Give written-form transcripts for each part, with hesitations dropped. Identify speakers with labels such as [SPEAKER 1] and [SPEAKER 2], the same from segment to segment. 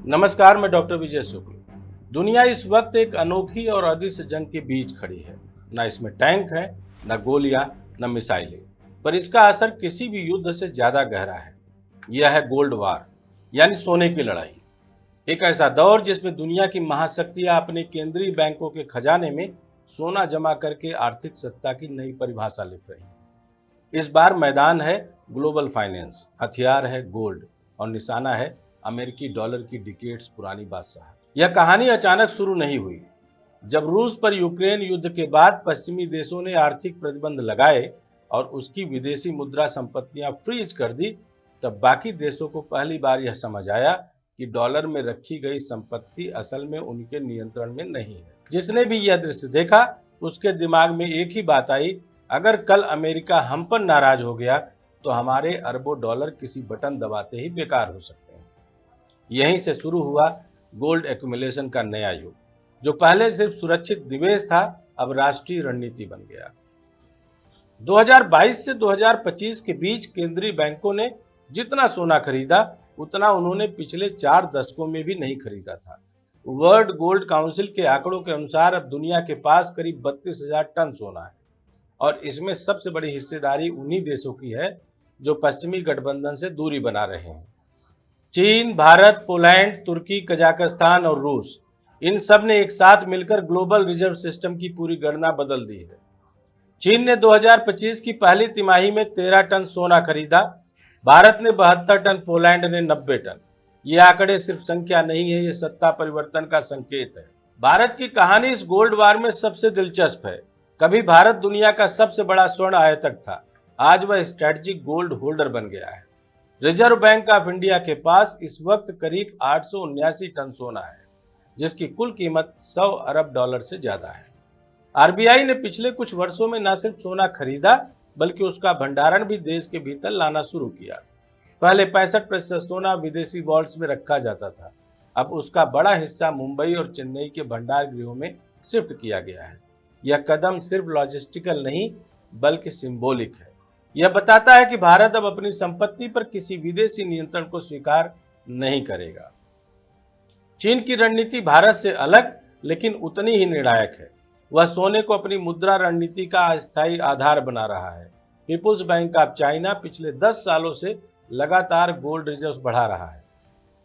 [SPEAKER 1] नमस्कार, मैं डॉक्टर विजय शुक्ल। दुनिया इस वक्त एक अनोखी और अदृश्य जंग के बीच खड़ी है। न इसमें टैंक है, न गोलियां, न मिसाइलें, पर इसका असर किसी भी युद्ध से ज्यादा गहरा है। यह है गोल्ड वार, यानी सोने की लड़ाई। एक ऐसा दौर जिसमें दुनिया की महाशक्तियां अपने केंद्रीय बैंकों के खजाने में सोना जमा करके आर्थिक सत्ता की नई परिभाषा लिख रही हैं। इस बार मैदान है ग्लोबल फाइनेंस, हथियार है गोल्ड और निशाना है अमेरिकी डॉलर की डिकेड्स पुरानी बादशाह। यह कहानी अचानक शुरू नहीं हुई। जब रूस पर यूक्रेन युद्ध के बाद पश्चिमी देशों ने आर्थिक प्रतिबंध लगाए और उसकी विदेशी मुद्रा संपत्तियां फ्रीज कर दी, तब बाकी देशों को पहली बार यह समझ आया कि डॉलर में रखी गई संपत्ति असल में उनके नियंत्रण में नहीं है। जिसने भी यह दृश्य देखा, उसके दिमाग में एक ही बात आई, अगर कल अमेरिका हम पर नाराज हो गया तो हमारे अरबों डॉलर किसी बटन दबाते ही बेकार हो सकते हैं। यहीं से शुरू हुआ गोल्ड एक्यूमुलेशन का नया युग, जो पहले सिर्फ सुरक्षित निवेश था, अब राष्ट्रीय रणनीति बन गया। 2022 से 2025 के बीच केंद्रीय बैंकों ने जितना सोना खरीदा, उतना उन्होंने पिछले 4 दशकों में भी नहीं खरीदा था। वर्ल्ड गोल्ड काउंसिल के आंकड़ों के अनुसार अब दुनिया के पास करीब 32,000 टन सोना है, और इसमें सबसे बड़ी हिस्सेदारी उन्हीं देशों की है जो पश्चिमी गठबंधन से दूरी बना रहे हैं। चीन, भारत, पोलैंड, तुर्की, कजाकिस्तान और रूस, इन सब ने एक साथ मिलकर ग्लोबल रिजर्व सिस्टम की पूरी गणना बदल दी है। चीन ने 2025 की पहली तिमाही में 13 टन सोना खरीदा, भारत ने 72 टन, पोलैंड ने 90 टन। ये आंकड़े सिर्फ संख्या नहीं है, ये सत्ता परिवर्तन का संकेत है। भारत की कहानी इस गोल्ड वार में सबसे दिलचस्प है। कभी भारत दुनिया का सबसे बड़ा स्वर्ण आयातक था, आज वह स्ट्रेटेजिक गोल्ड होल्डर बन गया है। रिजर्व बैंक ऑफ इंडिया के पास इस वक्त करीब 879 टन सोना है, जिसकी कुल कीमत 100 अरब डॉलर से ज्यादा है। आरबीआई ने पिछले कुछ वर्षों में न सिर्फ सोना खरीदा, बल्कि उसका भंडारण भी देश के भीतर लाना शुरू किया। पहले 65% सोना विदेशी वॉल्ट्स में रखा जाता था, अब उसका बड़ा हिस्सा मुंबई और चेन्नई के भंडार गृहों में शिफ्ट किया गया है। यह कदम सिर्फ लॉजिस्टिकल नहीं, बल्कि सिंबॉलिक है। यह बताता है कि भारत अब अपनी संपत्ति पर किसी विदेशी नियंत्रण को स्वीकार नहीं करेगा। चीन की रणनीति भारत से अलग, लेकिन उतनी ही निर्णायक है। वह सोने को अपनी मुद्रा रणनीति का अस्थायी आधार बना रहा है। पीपुल्स बैंक ऑफ चाइना पिछले 10 सालों से लगातार गोल्ड रिजर्व्स बढ़ा रहा है,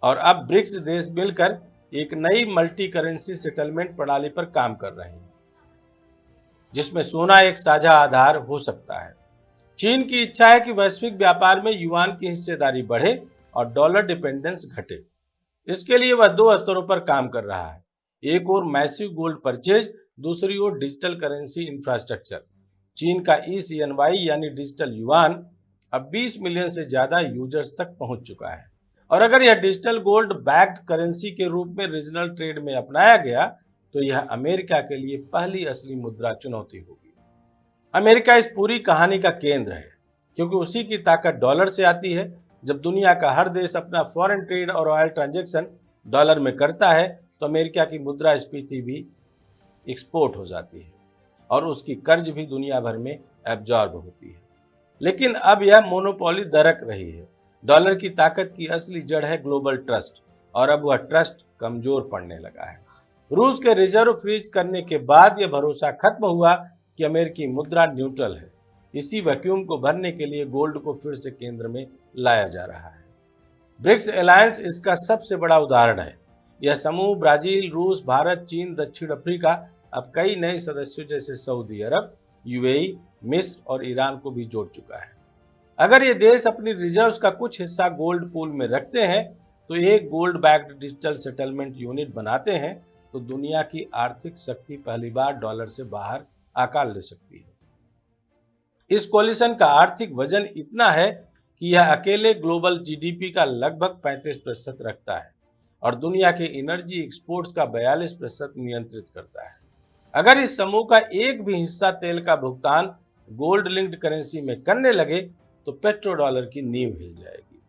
[SPEAKER 1] और अब ब्रिक्स देश मिलकर एक नई मल्टी करेंसी सेटलमेंट प्रणाली पर काम कर रहे हैं, जिसमें सोना एक साझा आधार हो सकता है। चीन की इच्छा है कि वैश्विक व्यापार में युआन की हिस्सेदारी बढ़े और डॉलर डिपेंडेंस घटे। इसके लिए वह 2 स्तरों पर काम कर रहा है, एक और मैसिव गोल्ड परचेज, दूसरी ओर डिजिटल करेंसी इंफ्रास्ट्रक्चर। चीन का ECNY यानी डिजिटल युआन अब 20 मिलियन से ज्यादा यूजर्स तक पहुंच चुका है, और अगर यह डिजिटल गोल्ड बैक्ड करेंसी के रूप में रीजनल ट्रेड में अपनाया गया तो यह अमेरिका के लिए पहली असली मुद्रा चुनौती होगी। अमेरिका इस पूरी कहानी का केंद्र है, क्योंकि उसी की ताकत डॉलर से आती है। जब दुनिया का हर देश अपना फॉरेन ट्रेड और ऑयल ट्रांजैक्शन डॉलर में करता है, तो अमेरिका की मुद्रास्फीति भी एक्सपोर्ट हो जाती है और उसकी कर्ज भी दुनिया भर में एब्जॉर्ब होती है। लेकिन अब यह मोनोपोली दरक रही है। डॉलर की ताकत की असली जड़ है ग्लोबल ट्रस्ट, और अब वह ट्रस्ट कमजोर पड़ने लगा है। रूस के रिजर्व फ्रीज करने के बाद यह भरोसा खत्म हुआ कि अमेरिकी मुद्रा न्यूट्रल है। इसी वैक्यूम को भरने के लिए गोल्ड को फिर से केंद्र में लाया जा रहा है। ब्रिक्स अलायंस इसका सबसे बड़ा उदाहरण है। यह समूह ब्राजील, रूस, भारत, चीन, दक्षिण अफ्रीका, अब कई नए सदस्यों जैसे सऊदी अरब, UAE, मिस्र और ईरान को भी जोड़ चुका है। अगर ये देश अपनी रिजर्व्स का कुछ हिस्सा गोल्ड पूल में रखते हैं, तो एक gold backed digital settlement unit बनाते हैं, तो दुनिया की आर्थिक शक्ति पहली बार डॉलर से बाहर आकार ले सकती है। इस कोलिशन का आर्थिक वजन इतना है कि यह अकेले ग्लोबल GDP का लगभग 35% रखता है और दुनिया के एनर्जी एक्सपोर्ट्स का 42% नियंत्रित करता है। अगर इस समूह का एक भी हिस्सा तेल का भुगतान गोल्ड लिंक्ड करेंसी में करने लगे, तो पेट्रो डॉलर की नींव हिल जाएगी।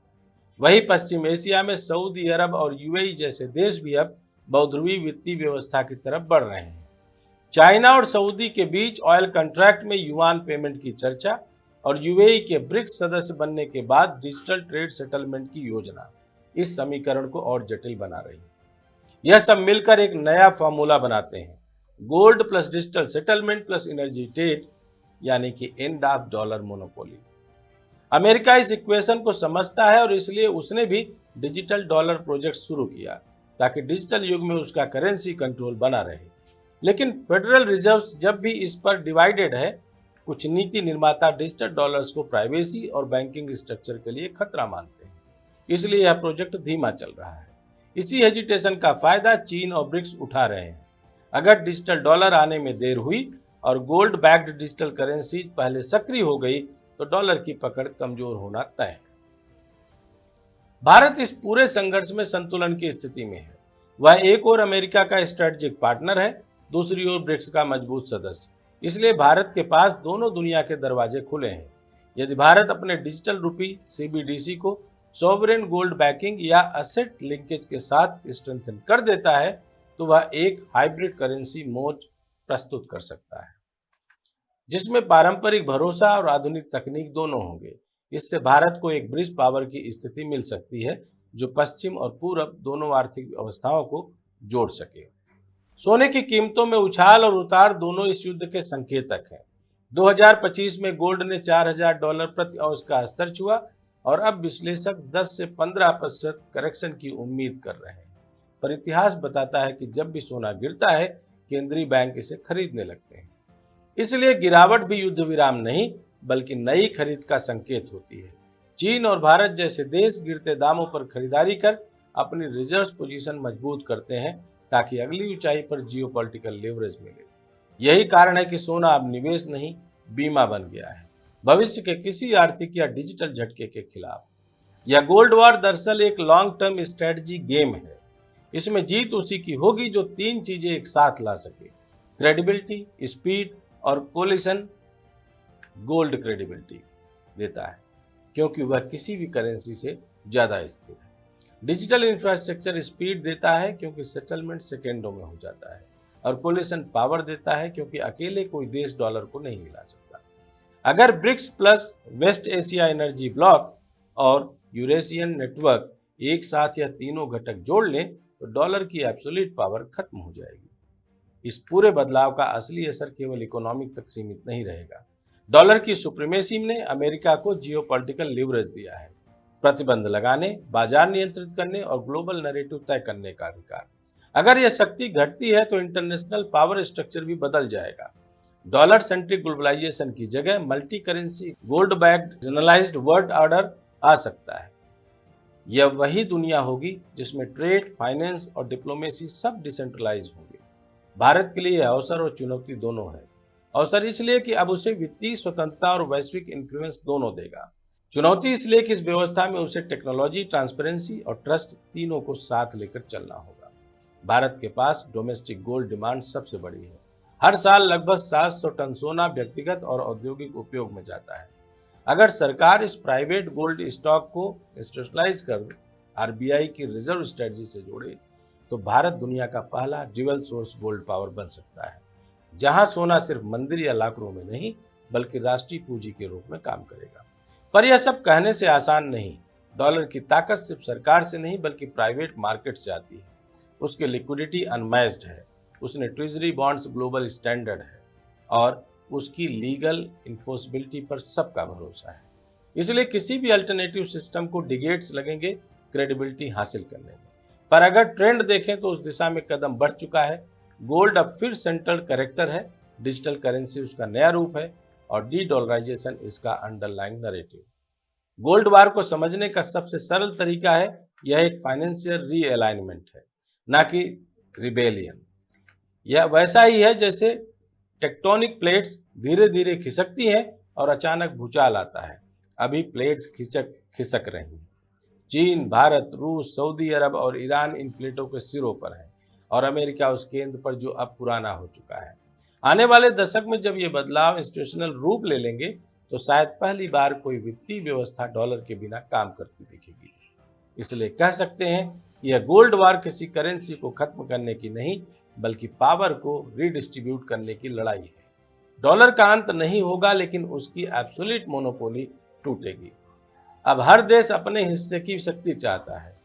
[SPEAKER 1] वहीं पश्चिम एशिया में सऊदी अरब और UAE जैसे देश भी अब बहुध्रुवीय वित्तीय व्यवस्था की तरफ बढ़ रहे हैं। चाइना और सऊदी के बीच ऑयल कॉन्ट्रैक्ट में युआन पेमेंट की चर्चा, और UAE के ब्रिक्स सदस्य बनने के बाद डिजिटल ट्रेड सेटलमेंट की योजना। इस समीकरण को और जटिल बना रही है। यह सब मिलकर एक नया फॉर्मूला बनाते हैं, gold plus digital settlement plus energy trade, यानी कि end of dollar monopoly. America इस इक्वेशन को समझता है और इसलिए उसने भी डिजिटल डॉलर प्रोजेक्ट शुरू किया ताकि डिजिटल युग में उसका करेंसी कंट्रोल बना रहे। लेकिन फेडरल रिजर्व जब भी इस पर डिवाइडेड है। कुछ नीति निर्माता डिजिटल डॉलर्स को प्राइवेसी और बैंकिंग स्ट्रक्चर के लिए खतरा मानते हैं, इसलिए यह प्रोजेक्ट धीमा चल रहा है। इसी हेजिटेशन का फायदा चीन और ब्रिक्स उठा रहे हैं। अगर डिजिटल डॉलर आने में देर हुई और गोल्ड बैक्ड डिजिटल करेंसी पहले सक्रिय हो गई तो डॉलर की पकड़ कमजोर होना तय है। भारत इस पूरे संघर्ष में संतुलन की स्थिति में है। वह एक ओर अमेरिका का स्ट्रेटेजिक पार्टनर है, दूसरी ओर ब्रिक्स का मजबूत सदस्य। इसलिए भारत के पास दोनों दुनिया के दरवाजे खुले हैं। यदि भारत अपने डिजिटल रूपी CBDC को सॉवरेन गोल्ड बैकिंग या असेट लिंकेज के साथ स्ट्रेंथन कर देता है तो वह एक हाइब्रिड करेंसी मोड प्रस्तुत कर सकता है, जिसमें पारंपरिक भरोसा और आधुनिक तकनीक दोनों होंगे। इससे भारत को एक ब्रिज पावर की स्थिति मिल सकती है जो पश्चिम और पूरब दोनों आर्थिक व्यवस्थाओं को जोड़ सके। सोने की कीमतों में उछाल और उतार दोनों इस युद्ध के संकेतक हैं। 2025 में गोल्ड ने $4,000 प्रति औंस का स्तर छुआ और अब विश्लेषक 10 से 15% करेक्शन की उम्मीद कर रहे हैं। पर इतिहास बताता है कि जब भी सोना गिरता है केंद्रीय बैंक इसे खरीदने लगते हैं। इसलिए गिरावट भी युद्ध विराम नहीं बल्कि नई खरीद का संकेत होती है। चीन और भारत जैसे देश गिरते दामों पर खरीदारी कर अपनी रिजर्व पोजीशन मजबूत करते हैं ताकि अगली ऊंचाई पर जियोपॉलिटिकल लेवरेज मिले। यही कारण है कि सोना अब निवेश नहीं बीमा बन गया है, भविष्य के किसी आर्थिक या डिजिटल झटके के खिलाफ। यह गोल्ड वॉर दरअसल एक लॉन्ग टर्म स्ट्रेटजी गेम है। इसमें जीत उसी की होगी जो 3 चीजें एक साथ ला सके, क्रेडिबिलिटी, स्पीड और कोलिशन। गोल्ड क्रेडिबिलिटी देता है क्योंकि वह किसी भी करेंसी से ज्यादा स्थिर है। डिजिटल इंफ्रास्ट्रक्चर स्पीड देता है क्योंकि सेटलमेंट सेकेंडों में हो जाता है, और कोलिशन पावर देता है क्योंकि अकेले कोई देश डॉलर को नहीं हिला सकता। अगर BRICS plus West Asia energy block और यूरेशियन नेटवर्क एक साथ या तीनों घटक जोड़ लें तो डॉलर की एब्सोल्यूट पावर खत्म हो जाएगी। इस पूरे बदलाव का असली असर केवल इकोनॉमिक तक सीमित नहीं रहेगा। डॉलर की सुप्रीमेसी ने अमेरिका को जियोपॉलिटिकल लीवरेज दिया है, प्रतिबंध लगाने, बाजार नियंत्रित करने और ग्लोबल नैरेटिव तय करने का अधिकार। अगर यह शक्ति घटती है तो इंटरनेशनल पावर स्ट्रक्चर भी बदल जाएगा। डॉलर सेंट्रिक ग्लोबलाइजेशन की जगह multi currency gold backed generalised world order आ सकता है। यह वही दुनिया होगी जिसमें ट्रेड, फाइनेंस और डिप्लोमेसी सब डिसेंट्रलाइज होंगे। भारत के लिए यह अवसर और चुनौती दोनों है। अवसर इसलिए कि अब उसे वित्तीय स्वतंत्रता और वैश्विक इन्फ्लुएंस दोनों देगा। चुनौती इसलिए कि इस व्यवस्था में उसे टेक्नोलॉजी, ट्रांसपेरेंसी और ट्रस्ट तीनों को साथ लेकर चलना होगा। भारत के पास डोमेस्टिक गोल्ड डिमांड सबसे बड़ी है। हर साल लगभग 700 टन सोना व्यक्तिगत और औद्योगिक उपयोग में जाता है। अगर सरकार इस प्राइवेट गोल्ड स्टॉक को इंस्टीट्यूशनलाइज कर RBI की रिजर्व स्ट्रेटजी से जोड़े तो भारत दुनिया का पहला ड्यूअल सोर्स गोल्ड पावर बन सकता है, जहां सोना सिर्फ मंदिर या लाकड़ों में नहीं बल्कि राष्ट्रीय पूंजी के रूप में काम करेगा। पर यह सब कहने से आसान नहीं। डॉलर की ताकत सिर्फ सरकार से नहीं बल्कि प्राइवेट मार्केट से आती है। उसकी लिक्विडिटी अनमैच्ड है, उसने ट्रेजरी बॉन्ड्स ग्लोबल स्टैंडर्ड है और उसकी लीगल इन्फोर्सबिलिटी पर सबका भरोसा है। इसलिए किसी भी अल्टरनेटिव सिस्टम को डिगेट्स लगेंगे क्रेडिबिलिटी हासिल करने में। पर अगर ट्रेंड देखें तो उस दिशा में कदम बढ़ चुका है। गोल्ड अब फिर सेंट्रल कैरेक्टर है, डिजिटल करेंसी उसका नया रूप है और डी डॉलराइजेशन इसका अंडरलाइंग नैरेटिव। गोल्ड वार को समझने का सबसे सरल तरीका है यह एक फाइनेंशियल रीअलाइनमेंट है, ना कि रिबेलियन। यह वैसा ही है जैसे टेक्टोनिक प्लेट्स धीरे धीरे खिसकती हैं और अचानक भूचाल आता है। अभी प्लेट्स खिसक रही हैं। चीन, भारत, रूस, सऊदी अरब और ईरान इन प्लेटों के सिरों पर है और अमेरिका उस केंद्र पर जो अब पुराना हो चुका है। आने वाले दशक में जब ये बदलाव इंस्टीट्यूशनल रूप ले लेंगे तो शायद पहली बार कोई वित्तीय व्यवस्था डॉलर के बिना काम करती दिखेगी। इसलिए कह सकते हैं कि यह गोल्ड वार किसी करेंसी को खत्म करने की नहीं बल्कि पावर को रीडिस्ट्रीब्यूट करने की लड़ाई है। डॉलर का अंत नहीं होगा लेकिन उसकी एब्सोल्यूट मोनोपोली टूटेगी। अब हर देश अपने हिस्से की शक्ति चाहता है।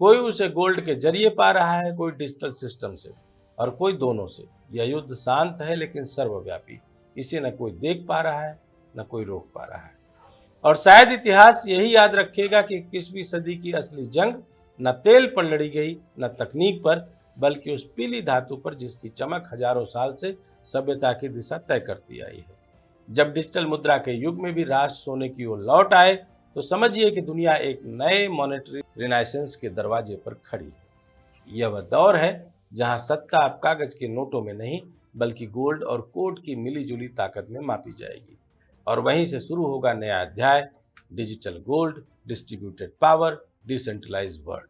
[SPEAKER 1] कोई उसे गोल्ड के जरिए पा रहा है, कोई डिजिटल सिस्टम से और कोई दोनों से। यह युद्ध शांत है लेकिन सर्वव्यापी। इसे न कोई देख पा रहा है, न कोई रोक पा रहा है। और शायद इतिहास यही याद रखेगा कि 21वीं सदी की असली जंग न तेल पर लड़ी गई, न तकनीक पर, बल्कि उस पीली धातु पर जिसकी चमक हजारों साल से सभ्यता की दिशा तय करती आई है। जब डिजिटल मुद्रा के युग में भी राष्ट्र सोने की ओर लौट आए तो समझिए कि दुनिया एक नए मॉनेटरी रिनाइसेंस के दरवाजे पर खड़ी है। यह वह दौर है जहां सत्ता अब कागज के नोटों में नहीं बल्कि गोल्ड और कोड की मिलीजुली ताकत में मापी जाएगी। और वहीं से शुरू होगा नया अध्याय, digital gold, distributed power, decentralised world.